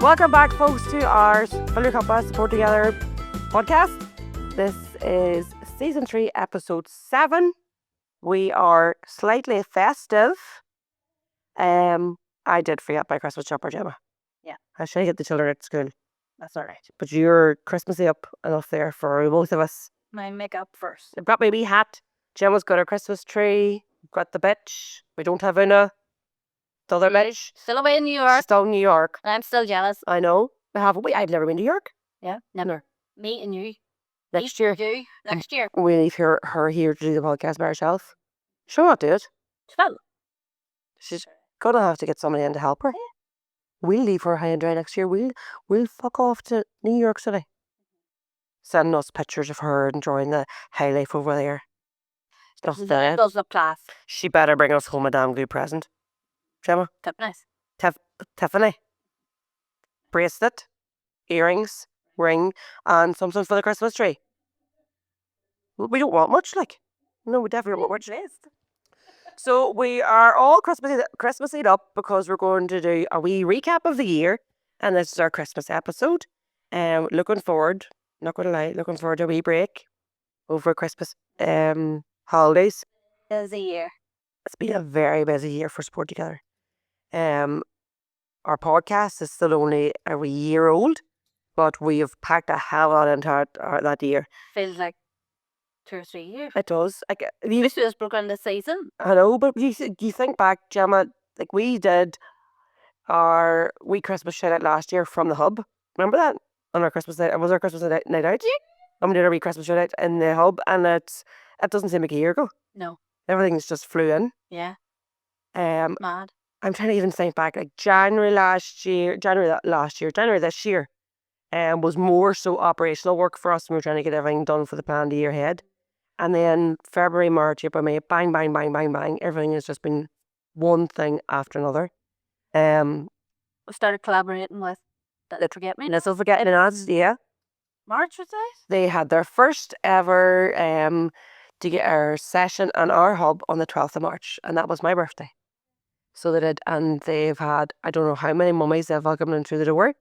Welcome back, folks, to our Fill Ur Cuppa Support Together podcast. This is season 3, episode 7. We are slightly festive. I did forget my Christmas jumper, Gemma. Yeah. I should get the children at school. That's all right. But you're Christmassy up enough there for both of us. My makeup first. I've got my wee hat. Gemma's got her Christmas tree. We've got the bitch. We don't have Una. The other bitch. Still away in New York. Still in New York. I'm still jealous. I know. We haven't. I've never been to New York. Yeah, never. Me and you. Next year. You. Next year. We leave her here to do the podcast by herself. She'll not do it. Well, She's gonna have to get somebody in to help her. Yeah. We'll leave her high and dry next year. We'll fuck off to New York City. Sending us pictures of her enjoying the high life over there. Just does look class. She better bring us home a damn good present. Gemma? Nice. Tiffany. Bracelet, earrings, ring, and something for the Christmas tree. We don't want much, like. No, we definitely don't want much. So we are all Christmassy up because we're going to do a wee recap of the year, and this is our Christmas episode. Looking forward, not going to lie, looking forward to a wee break over Christmas holidays. Busy year. It's been a very busy year for Support Together. Our podcast is still only a wee year old, but we have packed a hell of a lot into that year. Feels like 2 or 3 years. It does. We just broke on the season. I know, but you think back, Gemma, like we did our wee Christmas shout out last year from the hub. Remember that? On our Christmas night. It was our Christmas night out. Yeah. And we did our wee Christmas shout out in the hub, and it doesn't seem like a year ago. No. Everything's just flew in. Yeah. Mad. I'm trying to even think back, like January this year, was more so operational work for us, and we were trying to get everything done for the planned year ahead. And then February, March, April, May, bang, bang, bang, bang, bang. Everything has just been one thing after another. We started collaborating with Little Forget Me. Little Forget Me Nots, yeah. March was it? They had their first ever to get our session on our hub on the 12th of March, and that was my birthday. So they did, and they've had, I don't know how many mummies they've welcomed in through the door,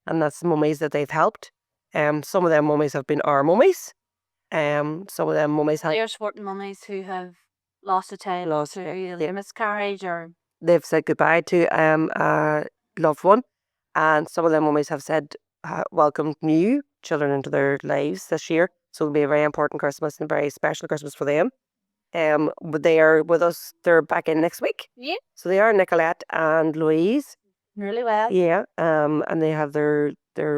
and that's the mummies that they've helped. Some of them mummies have been our mummies. Some of them mummies have... They're supporting mummies who have lost a child to a miscarriage, or... They've said goodbye to a loved one, and some of them mummies have said welcomed new children into their lives this year. So it'll be a very important Christmas and a very special Christmas for them. But they are with us. They're back in next week. Yeah. So they are Nicolette and Louise. Really well. Yeah. And they have their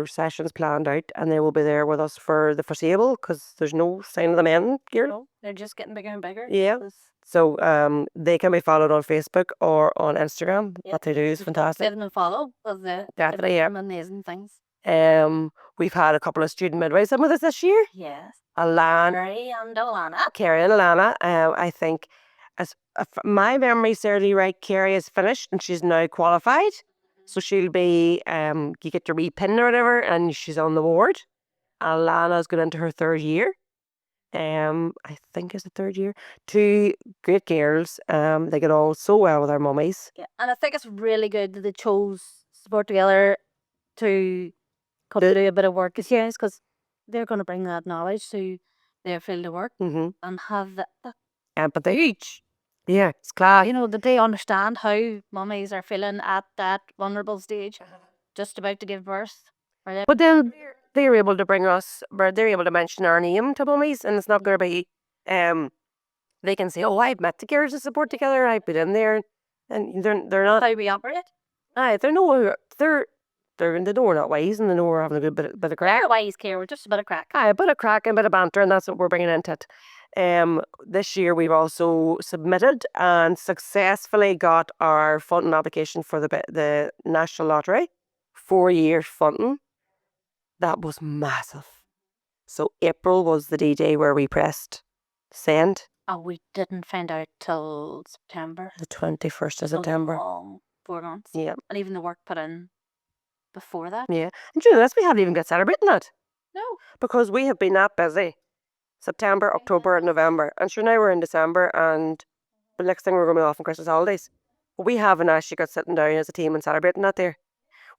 sessions planned out, and they will be there with us for the foreseeable because there's no sign of them end here. No, they're just getting bigger and bigger. Yeah. So they can be followed on Facebook or on Instagram. Yeah. What they do is fantastic. Give them a follow. Definitely, yeah. Amazing things. We've had a couple of student midwives in with us this year. Yes. Carrie and Alana. I think, as my memory serves me right, Carrie is finished and she's now qualified. So she'll be, you get your wee pin or whatever, and she's on the ward. Alana's going into her 3rd year. I think it's the 3rd year. 2 great girls. They get on so well with our mummies. Yeah, and I think it's really good that they chose Support Together to come to do a bit of work with you, because they're going to bring that knowledge to their field of work and have that empathy. Yeah, it's class. You know, that they understand how mummies are feeling at that vulnerable stage, just about to give birth. But then they're able to bring us, they're able to mention our name to mummies, and it's not going to be, they can say, oh, I've met the girls to Support Together, I've been in there, and they're not. How we operate? They know we're not wise, and they know we're having a good bit of crack. We're wise, Ciara, we're just a bit of crack. A bit of crack and a bit of banter, and that's what we're bringing into it. This year we've also submitted and successfully got our funding application for the National Lottery. 4 years funding. That was massive. So April was the D-Day where we pressed send. Oh, we didn't find out till September. The 21st of September. 4 months. Yeah. And even the work put in before that. Yeah. And do you know this? We haven't even got celebrating that. No. Because we have been that busy. September, October, and November. And sure, now we're in December, and the next thing we're going to be off on Christmas holidays. But we haven't actually got sitting down as a team and celebrating that there.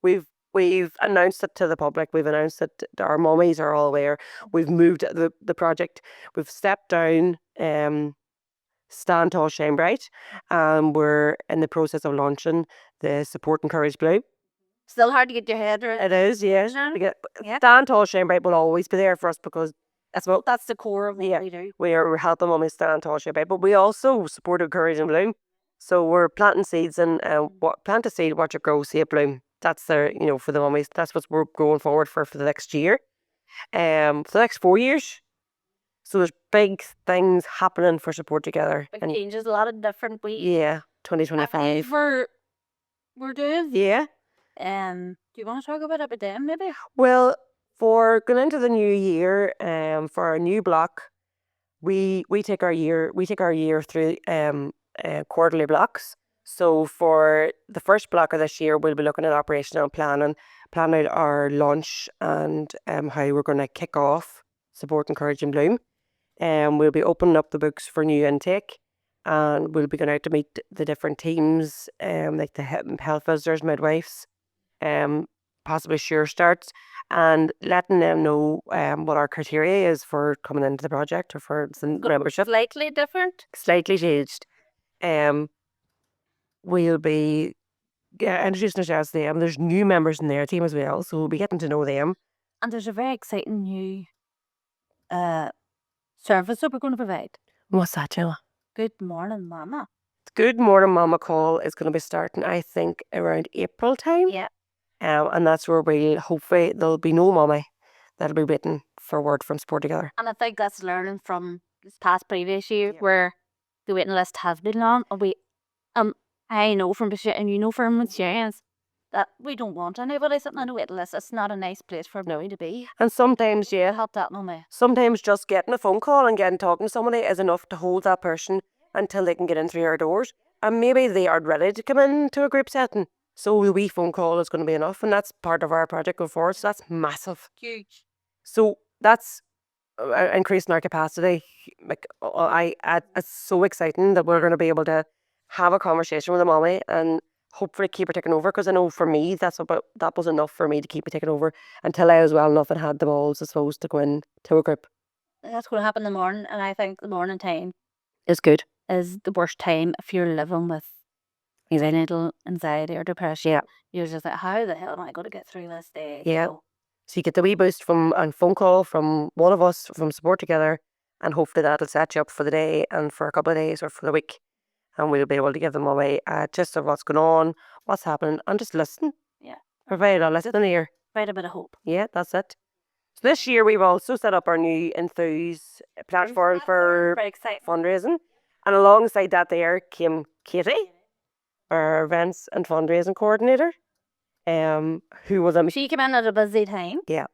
We've we've announced it to the public. We've announced it. Our mummies are all aware. We've moved the project. We've stepped down. Stand Tall, Shine Bright, and we're in the process of launching the Support and Courage Blue. Still hard to get your head around. It is, yeah. Yeah. Stand Tall, Shine Bright will always be there for us because That's the core of what we do. we're helping mummies stand tall, shine bright, but we also support Courage and Bloom. So we're planting seeds and plant a seed, watch it grow, see it bloom. That's their, for the mummies. That's what we're going forward for the next year. For the next 4 years. So there's big things happening for Support Together. Big changes, a lot of different ways. Yeah, 2025. We're doing. Yeah. Do you want to talk about them maybe? Well, for going into the new year, for our new block, we take our year through quarterly blocks. So for the first block of this year, we'll be looking at operational planning, plan out our launch and how we're going to kick off Support, Encourage and Bloom. We'll be opening up the books for new intake, and we'll be going out to meet the different teams, like the health visitors, midwives, possibly sure starts, and letting them know what our criteria is for coming into the project or for the membership. Slightly different. Slightly changed. We'll be introducing ourselves to them. There's new members in their team as well, so we'll be getting to know them. And there's a very exciting new service that we're going to provide. What's that, Gemma? Good Morning Mama. Good Morning Mama call is going to be starting, I think, around April time. Yeah. And that's where hopefully there'll be no mummy that'll be waiting for word from Support Together. And I think that's learning from this past previous year where the waiting list has been long. And I know from from experience that we don't want anybody sitting on a waiting list. It's not a nice place for nobody to be. And sometimes, help that mummy. Sometimes just getting a phone call and talking to somebody is enough to hold that person until they can get in through our doors. And maybe they aren't ready to come into a group setting. So a wee phone call is going to be enough, and that's part of our project going forward. So that's massive. Huge. So that's increasing our capacity. Like it's so exciting that we're going to be able to have a conversation with a mummy and hopefully keep her taking over. Because I know for me, that was enough for me to keep me taking over until I was well enough and had the balls, I suppose, to go into a group. That's going to happen in the morning, and I think the morning time is good. Is the worst time if you're living with anxiety or depression. Yeah. You're just like, how the hell am I going to get through this day? Yeah. So you get the wee boost from a phone call from one of us from Support Together, and hopefully that'll set you up for the day and for a couple of days or for the week. And we'll be able to give them away just of what's going on, what's happening, and just listen. Yeah. Provide a listening ear. Provide a bit of hope. Yeah, that's it. So this year we've also set up our new Enthuse platform for fundraising. And alongside that there came Katie, our events and fundraising coordinator, who was she came in at a busy time. Yeah.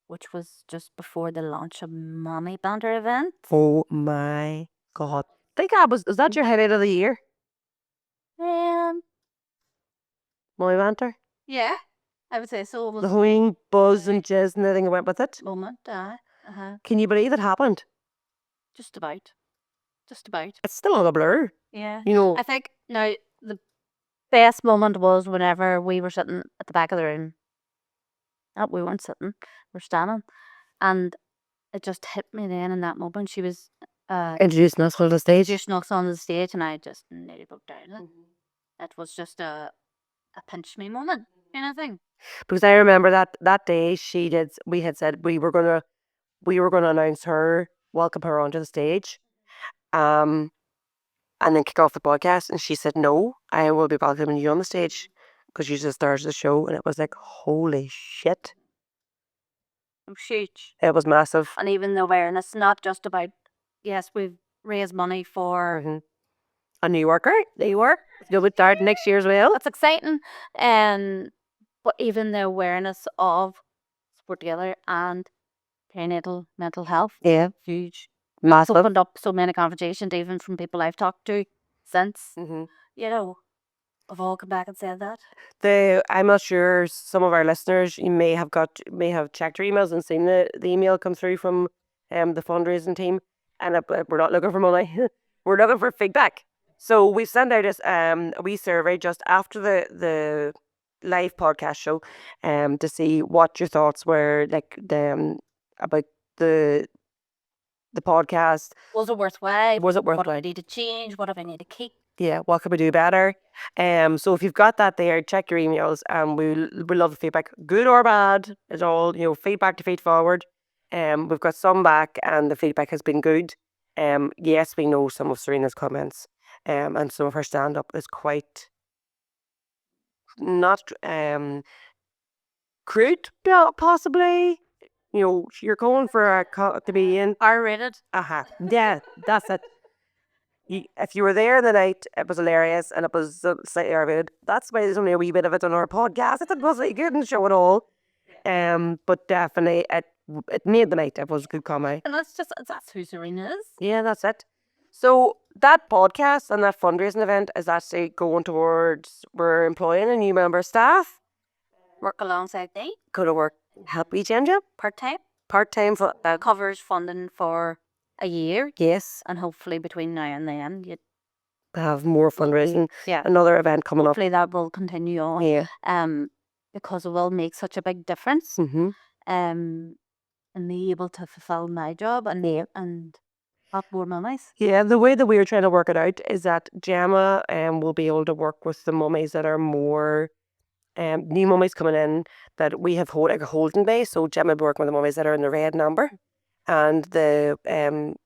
Which was just before the launch of Mommy Banter event. Oh my God. I think is that your highlight of the year? Mommy Banter? Yeah, I would say so. It was the whole buzz and jizz and everything that went with it. Moment, Can you believe it happened? Just about. It's still on a blur. Yeah. I think now the best moment was whenever we were sitting at the back of the room. No, we weren't sitting. We're standing. And it just hit me then in that moment. She was introducing us on the stage. And I just nearly broke down. It was just a pinch me moment kind of thing. Because I remember that day we had said we were gonna announce her, welcome her onto the stage. And then kick off the podcast, and she said, "No, I will be welcoming you on the stage because you just started the show." And it was like, holy shit! It was huge. It was massive. And even the awareness, not just about we've raised money for a new worker. You'll be starting next year as well. That's exciting. But even the awareness of Support Together and perinatal mental health, huge. Massive. Opened up so many conversations, even from people I've talked to since. Have all come back and said that. I'm not sure. Some of our listeners, you may have checked your emails and seen the email come through from the fundraising team. And we're not looking for money. We're looking for feedback. So we sent out a wee survey just after the live podcast show, to see what your thoughts were, like about the podcast. Was it worthwhile? Was it What do worthwhile? I need to change? What do I need to keep? Yeah, what could we do better? So if you've got that there, check your emails, and we love the feedback, good or bad. It's all, feedback to feed forward. We've got some back, and the feedback has been good. Yes, we know some of Serena's comments, and some of her stand up is quite not crude, possibly. You're going for a comedian. R-rated. Yeah, that's it. If you were there the night, it was hilarious, and it was slightly R-rated. That's why there's only a wee bit of it on our podcast. It wasn't good and show it all. But definitely it made the night. It was a good comedy. And that's who Serena is. Yeah, that's it. So that podcast and that fundraising event is actually going towards, we're employing a new member of staff. Work alongside me. Go to work, help each end job. Part-time. For Covers funding for a year. Yes. And hopefully between now and then you'd have more fundraising. Yeah. Another event coming hopefully that will continue on. Yeah. Because it will make such a big difference. Mm-hmm. And me able to fulfill my job and have more mummies. Yeah, the way that we are trying to work it out is that Gemma will be able to work with the mummies that are more new mummies coming in, that we have like a holding bay. So Gemma will be working with the mummies that are in the red and amber, and the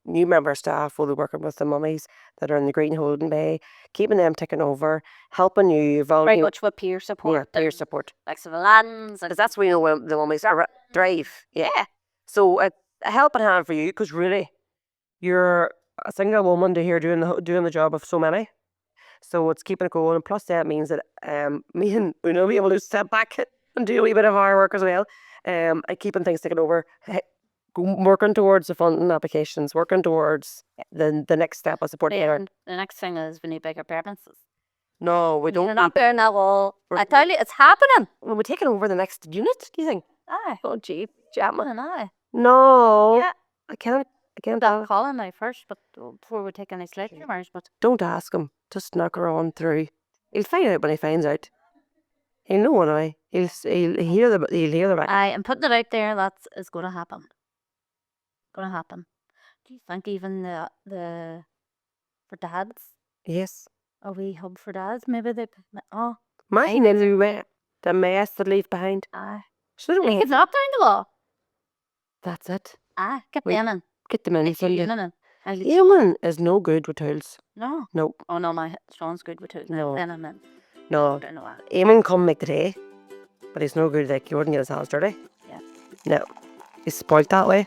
new member staff will be working with the mummies that are in the green holding bay, keeping them ticking over, helping you. Very much with peer support. Yeah, peer support. Like civil lands. Because that's where you know the mummies drive. Yeah. So it's a helping hand for you, because really, you're a single woman to here doing the job of so many. So it's keeping it going, and plus that means that me and Una will be able to step back and do a wee bit of our work as well. And keeping things taken over, working towards the funding applications, working towards the next step of support. The next thing is we need bigger premises. No, we don't. You're not bearing that wall. I tell you, it's happening. Well, we're taking over the next unit, do you think? Aye. Oh, gee, Gemma. Aye. No. Yeah. I can't. I'll call him now first, but before we take any sledge rumors, but don't ask him. Just knock her on through. He'll find out when he finds out. He'll know anyway. He'll hear the back. I am putting it out there. That is going to happen. Do you think even the for dads? Yes. A wee hub for dads? Maybe they. Oh. Mine is the mess to leave behind. Aye. So don't It's not down the wall. That's it. Aye. Get them in. Get them in. Eamon is no good with tools. No. Nope. Oh no, Sean's good with tools. No. Then I'm in. No. I don't know that. Eamon come make the tea, but he's no good. Like, he wouldn't get his hands dirty. Yeah. No. He's spoilt that way.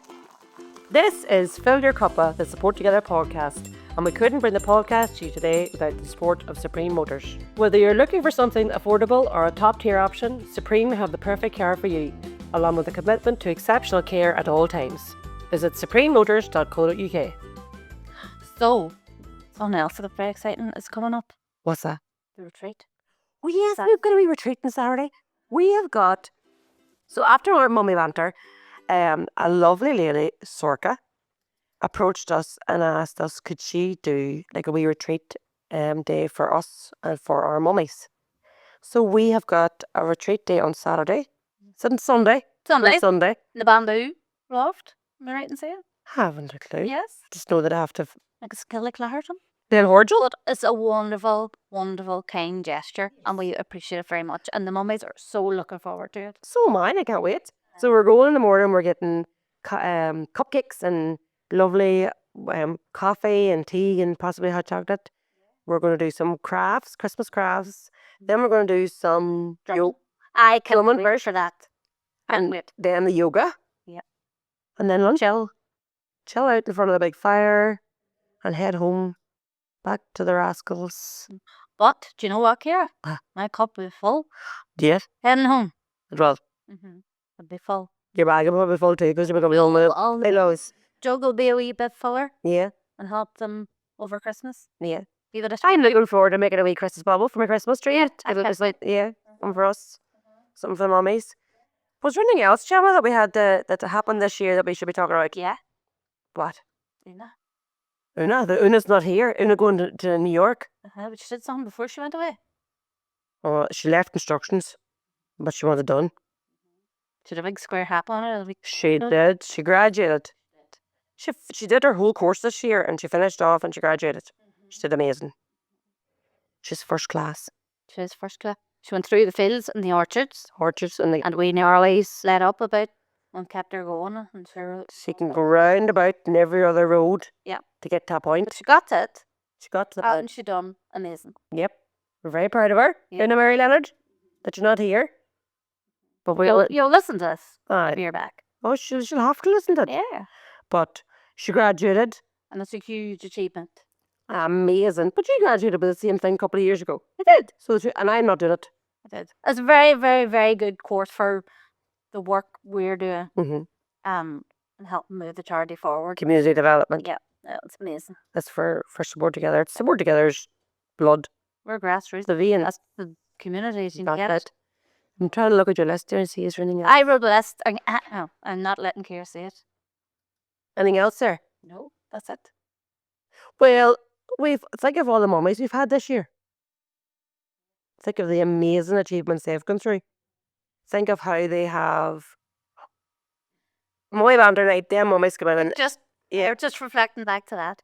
This is Fill Ur Cuppa, the Support Together podcast, and we couldn't bring the podcast to you today without the support of Supreme Motors. Whether you're looking for something affordable or a top-tier option, Supreme have the perfect car for you, along with a commitment to exceptional care at all times. Visit suprememotors.co.uk. So, something else that's very exciting is coming up. What's that? The retreat. Oh yes, we're going to be retreating Saturday. We have got, so after our mummy banter, a lovely lady, Sorka, approached us and asked us could she do like a wee retreat day for us and for our mummies. So we have got a retreat day on Saturday. Sunday. The bamboo loft. Am I right in saying? Haven't a clue. Yes. Just know that I have to. Like a skill like Claherton. Then Horgel. But it's a wonderful, wonderful, kind gesture, and we appreciate it very much. And the mummies are so looking forward to it. So am I can't wait. So we're going in the morning. We're getting cupcakes and lovely coffee and tea and possibly hot chocolate. We're going to do some crafts, Christmas crafts. Then we're going to do some I can't wait for that. And then the yoga. Yeah. And then lunch. Chill out in front of the big fire and head home back to the rascals. But do you know what, Ciara? My cup will be full. Yes. Heading home. Well. It'll be full. Your bag will be full too because you're going to be all pillows. Jug will be a wee bit fuller. Yeah. And help them over Christmas. Yeah. I'm looking forward to making a wee Christmas bubble for my Christmas tree. Something for us. Something for the mummies. Was there anything else, Gemma, that we had that happened this year that we should be talking about? Yeah. What? Una. Una's not here. Una going to New York. But she did something before she went away. Oh, she left instructions. but she wanted it done. She had a big square hat on it. She did. She graduated. She did her whole course this year and she finished off and she graduated. She did amazing. She's first class. She was first class. She went through the fields and the orchards. And we nearly let up a bit and kept her going. And she can go round about in every other road to get to that point. But she got it. She got to the And she done amazing. Yep. We're very proud of her. Yep. Now, Mary Leonard, that you're not here. But You'll listen to this when you're back. Oh, she'll have to listen to it. Yeah. But she graduated. And it's a huge achievement. Amazing. But she graduated with the same thing a couple of years ago. I did. And I'm not doing it. I did. It's a very, very, very good course for the work we're doing. And helping move the charity forward. Community development. Yeah. It's amazing. That's for Support Together. Support Together's blood. We're grassroots. The V and That's the communities you Got get. that. I'm trying to look at your list there and see is there anything else. I wrote a list. No, I'm not letting Ciara say it. Anything else there? No, that's it. Well, think of all the mummies we've had this year. Think of the amazing achievements they've gone through. Think of how they have Mummy Banter night, them mummies come in and Just reflecting back to that.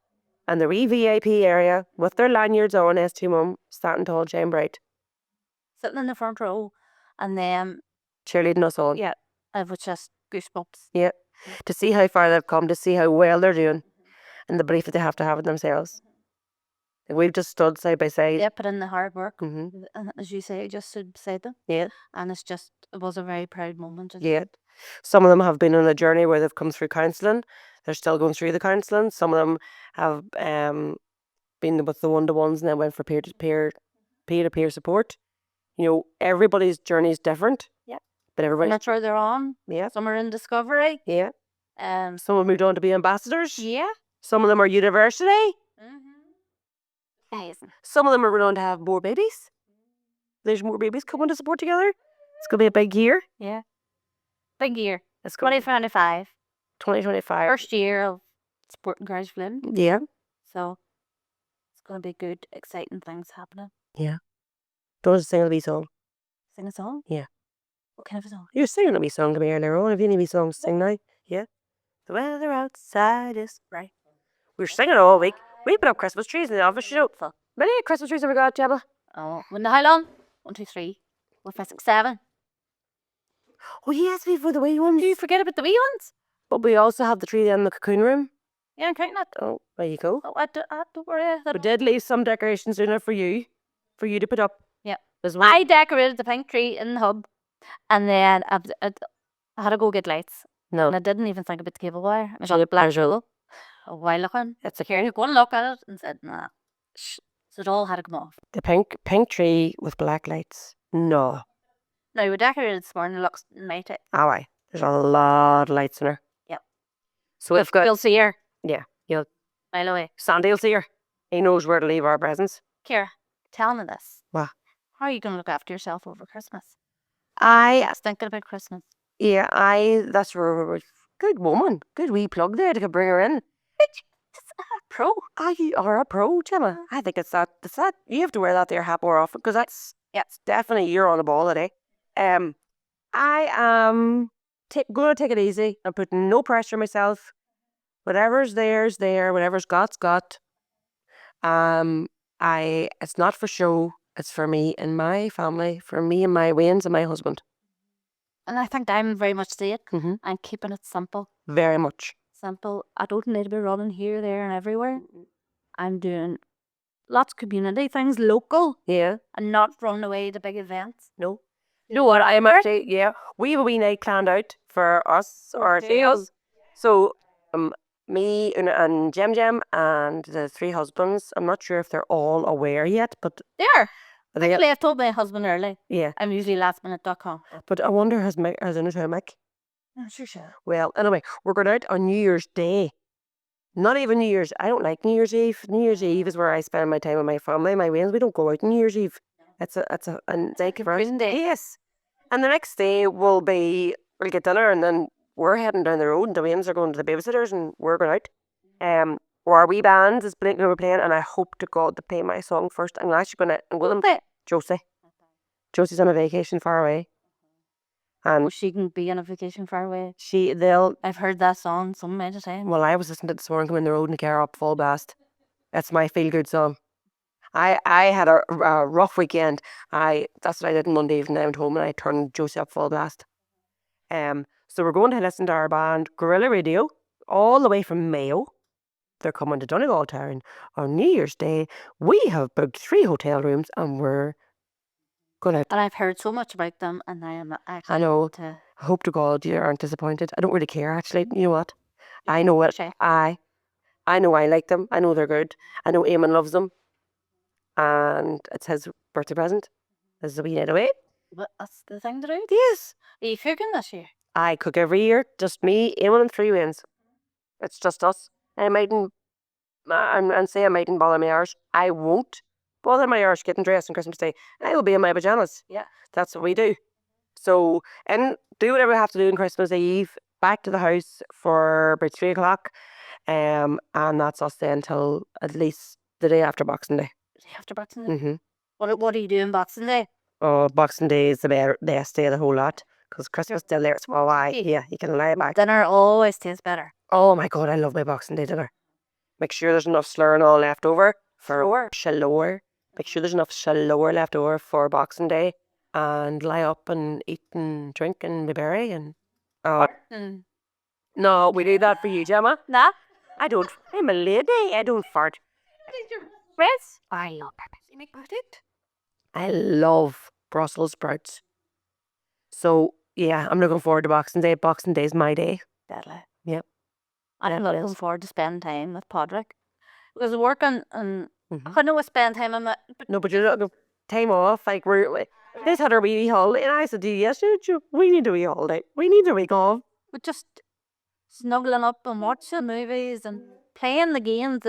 and the wee VIP area with their lanyards on S2 Mum, starting tall, shine bright. Sitting in the front row and then Cheerleading us all. it was just goosebumps. Yeah. To see how far they've come, to see how well they're doing, and the belief that they have to have in themselves. Like we've just stood side by side. Yeah, put in the hard work. Mm-hmm. And as you say, just stood beside them. Yeah. And it was a very proud moment. Yeah. Some of them have been on a journey where they've come through counselling. They're still going through the counselling. Some of them have been with the one-to-ones and then went for peer-to-peer support. You know, everybody's journey is different. Yeah. But everybody. That's where they're on. Yeah. Some are in discovery. Yeah. Some have moved on to be ambassadors. Yeah. Some of them are university. Amazing. Some of them are going on to have more babies. There's more babies coming to Support Together. It's going to be a big year. Yeah. Big year. It's going 2025. 2025. First year of supporting Garage Flynn. Yeah. So it's going to be good, exciting things happening. Yeah. Don't just sing a wee song. Sing a song? Yeah. What kind of a song? You're singing a wee song to me earlier on. Have you any wee songs to sing now? Yeah. The weather outside is bright. We were singing all week. We put up Christmas trees in the office, you know. How many Christmas trees have we got, Gemma? Oh, how long? 1, 2, 3, 4, 5, 6, 7. Oh yes, we've the wee ones. Do you forget about the wee ones? But we also have the tree in the cocoon room. Yeah, I'm counting it. Oh, there you go. Oh, don't worry. We did leave some decorations in there for you to put up. Yeah. As well. I decorated the pink tree in the hub, and then I had to go get lights. No. And I didn't even think about the cable wire. I got a black jewel. While looking, It's a Ciara took one look at it and said, nah. So it all had to come off. The pink tree with black lights. No. Now, we decorated this morning. It looks nice. Oh, aye. There's a lot of lights in her. Yep. So we've got. You'll see her. Yeah. You'll. Mile away. Sandy will see her. He knows where to leave our presents. Ciara, tell me this. What? How are you going to look after yourself over Christmas? Just thinking about Christmas. Yeah, that's where good woman. Good wee plug there to bring her in. Pro. You are a pro, Gemma. I think it's that. You have to wear that there hat more often because it's definitely you're on the ball today. I am going to take it easy. I'm putting no pressure on myself. Whatever's there's there. Whatever's got's got. It's not for show. It's for me and my family. For me and my Waynes and my husband. And I think I'm very much see it. Mm-hmm. I'm keeping it simple. Very much. Simple. I don't need to be running here, there, and everywhere. I'm doing lots of community things, local. Yeah. And not running away to big events. No. You know what? I'm actually, we have a wee night planned out for us, our sales. So, me and Jem and the 3 husbands, I'm not sure if they're all aware yet, but They are. Actually, I told my husband early. Yeah. I'm usually lastminute.com. But I wonder, has anyone told Mick? I'm sure. Well, anyway, we're going out on New Year's Day. Not even New Year's. I don't like New Year's Eve. New Year's Eve is where I spend my time with my family, my Waynes. We don't go out on New Year's Eve. It's a day for us. Day. Yes. And the next day we'll get dinner and then we're heading down the road and the Waynes are going to the babysitters and we're going out. Our wee band is playing and I hope to God to play my song first. I'm actually going to go with them. Josie. Josie's on a vacation far away. And she can be on a vacation far away. they'll. I've heard that song so many times. Well, I was listening to it this morning coming in the road in the car up full blast. That's my feel good song. I had a rough weekend. That's what I did on Monday evening. I went home and I turned Josie up full blast. So we're going to listen to our band Guerrilla Radio all the way from Mayo. They're coming to Donegal Town on New Year's Day. We have booked 3 hotel rooms and we're gonna. And I've heard so much about them, and I am actually. I know. To I hope to God you aren't disappointed. I don't really care actually. You know what? I know what I know I like them. I know they're good. I know Eamon loves them. And it's his birthday present. This is a wee night away. But that's the thing to do. Yes. Are you cooking this year? I cook every year. Just me, Eamon and 3 wins. It's just us. And I mightn't say I mightn't bother my Irish. I won't bother my Irish getting dressed on Christmas Day. I will be in my pajamas. Yeah. That's what we do. So, and do whatever we have to do on Christmas Eve. Back to the house for about 3 o'clock. And that's us then till at least the day after Boxing Day. After Boxing Day? Mm-hmm. What are you doing Boxing Day? Oh, Boxing Day is the best day of the whole lot. Because Christmas still there. So, yeah, you can lie back. Dinner always tastes better. Oh my God, I love my Boxing Day dinner. Make sure there's enough slur and all left over for shallower. Make sure there's enough shallower left over for Boxing Day. And lie up and eat and drink and be berry and... No, we do that for you, Gemma. Nah. I don't. I'm a lady. I don't fart. Yes. I love pepper. You make it? I love Brussels sprouts. So, yeah, I'm looking forward to Boxing Day. Boxing Day is my day. Deadly. Yep. I'm looking forward to spending time with Podrick. Because working and I know I spend time on that. No, but you're not time off. Like, this had our wee holiday. And I said to you yesterday, we need a wee holiday. We need a week off. But just snuggling up and watching movies and playing the games.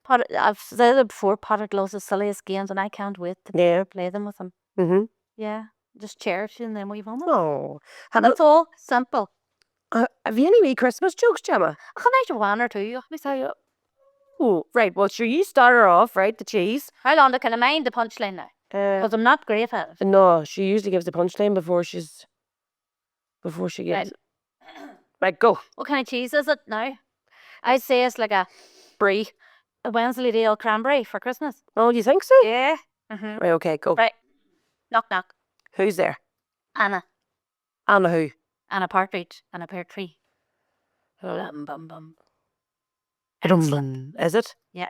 I've said it before, Podrick loves the silliest games and I can't wait to play them with him. Mm-hmm. Yeah. Just cherishing them wee moments. Oh. And it's all simple. Have you any wee Christmas jokes, Gemma? I can write one or two. Let me tell you. Oh, right. Well, sure, you start her off, right? The cheese. How long can I mind the punchline now? Because I'm not great at it. No, she usually gives the punchline before she gives. Right, go. What kind of cheese is it now? I'd say it's like a brie. A Wensleydale cranberry for Christmas. Oh, you think so? Yeah. Right, okay, go. Right. Knock, knock. Who's there? Anna. Anna who? Anna Partridge and a pear tree. Bum, bum. Is it? Yeah.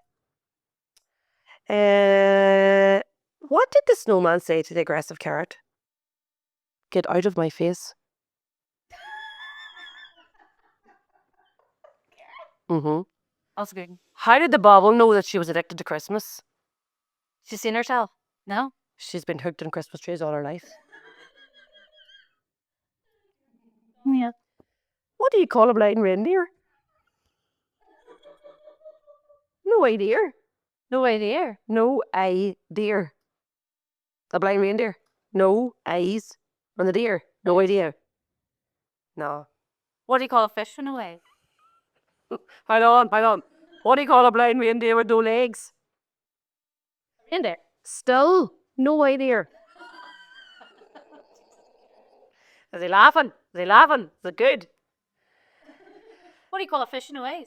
What did the snowman say to the aggressive carrot? Get out of my face. Mm-hmm. That's good. How did the bauble know that she was addicted to Christmas? She's seen herself? No? She's been hooked on Christmas trees all her life. Yeah. What do you call a blind reindeer? No idea. No idea. No idea. A blind reindeer. No eyes on the deer. No idea. No. What do you call a fish in a way? Hang on. What do you call a blind reindeer with no legs? Reindeer. Still no idea. Is he laughing? Is it good? What do you call a fish in a way?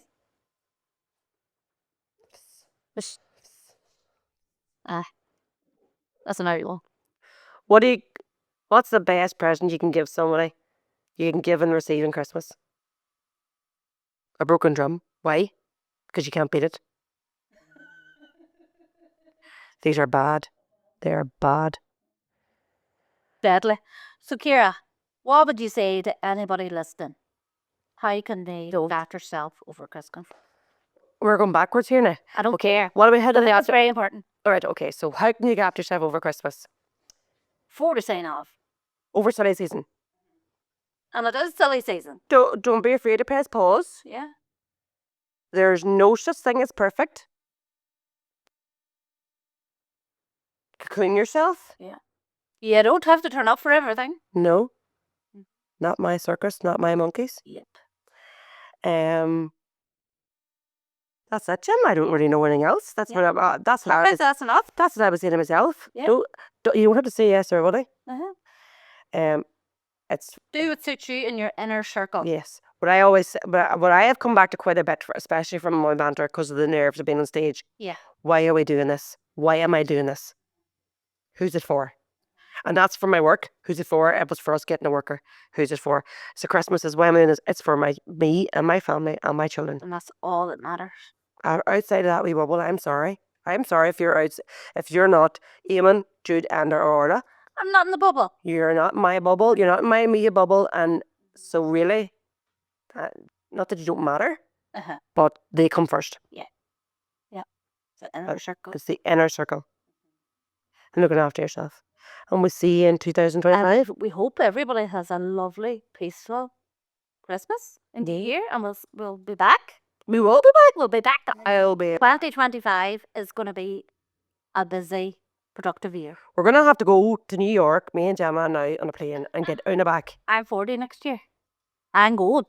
That's an out one. What's the best present you can give somebody? You can give and receive in Christmas? A broken drum. Why? Because you can't beat it. These are bad. They are bad. Deadly. So, Ciara, what would you say to anybody listening? How can they look after self over Christmas? We're going backwards here now. I don't care. What are we heading? That's very important. All right, okay. So how can you look after yourself over Christmas? For the sign off. Over silly season. And it is silly season. Don't be afraid to press pause. Yeah. There's no such thing as perfect. Clean yourself. Yeah. You don't have to turn up for everything. No. Not my circus, not my monkeys. Yep. That's it, Jim. I don't really know anything else. That's what that's enough. That's what I was saying to myself. Yeah. You don't have to say yes or what I. Uh-huh. It's Do what suits you in your inner circle. yes. But I always, but I have come back to quite a bit, especially from my banter, because of the nerves of being on stage. Yeah. Why are we doing this? Why am I doing this? Who's it for? And that's for my work. Who's it for? It was for us getting a worker. Who's it for? So Christmas is why I'm doing this. It's for me and my family and my children. And that's all that matters. Outside of that wee bubble, I'm sorry. I'm sorry if you're if you're not Eamon, Jude, and or Orla. I'm not in the bubble. You're not in my bubble. You're not in my media bubble. And so really, not that you don't matter, but they come first. The inner circle. It's the inner circle. And looking after yourself. And we'll see you in 2025. We hope everybody has a lovely, peaceful Christmas in the year, and we'll be back. We will be back. We'll be back. I'll be. 2025 is going to be a busy, productive year. We're going to have to go to New York, me and Gemma now, on a plane and get Una back. I'm 40 next year. I'm good.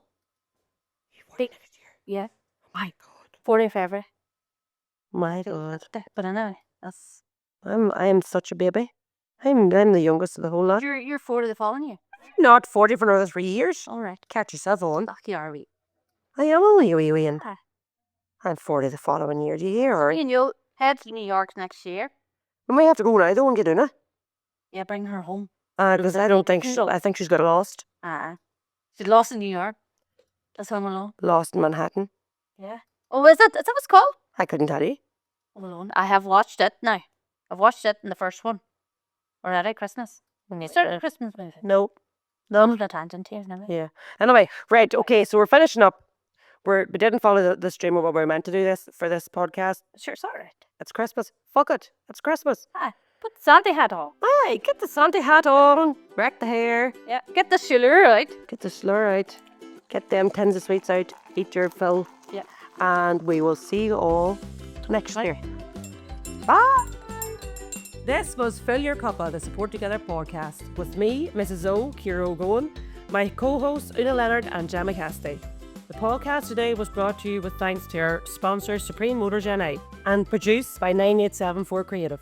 You're 40 next year? Yeah. My God. 40 February. My God. But anyway, that's... I am such a baby. I'm the youngest of the whole lot. You're 40 the following year. I'm not 40 for another 3 years. All right. Catch yourself on. Lucky are we? I am only a wee wee. Ah. I'm 40 the following year. Do you hear? Or And you'll head to New York next year. we may have to go now. Don't get Una. Yeah, bring her home. Because I don't think I think she's got lost. She's lost in New York. That's Home Alone. Lost in Manhattan. Yeah. Oh, is that what it's called? I couldn't tell you. Home Alone. I have watched it now. I've watched it in the first one. Already Christmas. Is there a Christmas movie? No. None of the tangent here, never. Yeah. Anyway, right. Okay, so we're finishing up. We didn't follow the stream of what we were meant to do for this podcast. Sure, it's all right. It's Christmas. Fuck it. It's Christmas. Put the Santa hat on. Aye, get the Santa hat on. Wreck the hair. Yeah. Get the shiller out. Get the slur out. Get them tins of sweets out. Eat your fill. Yeah. And we will see you all next year. Bye. This was Fill Ur Cuppa, the Support Together podcast, with me, Mrs. O, Ciara O'Gowan, my co-hosts Una Leonard and Gemma Cassidy. The podcast today was brought to you with thanks to our sponsor Supreme Motors Gen I and produced by 9874 Creative.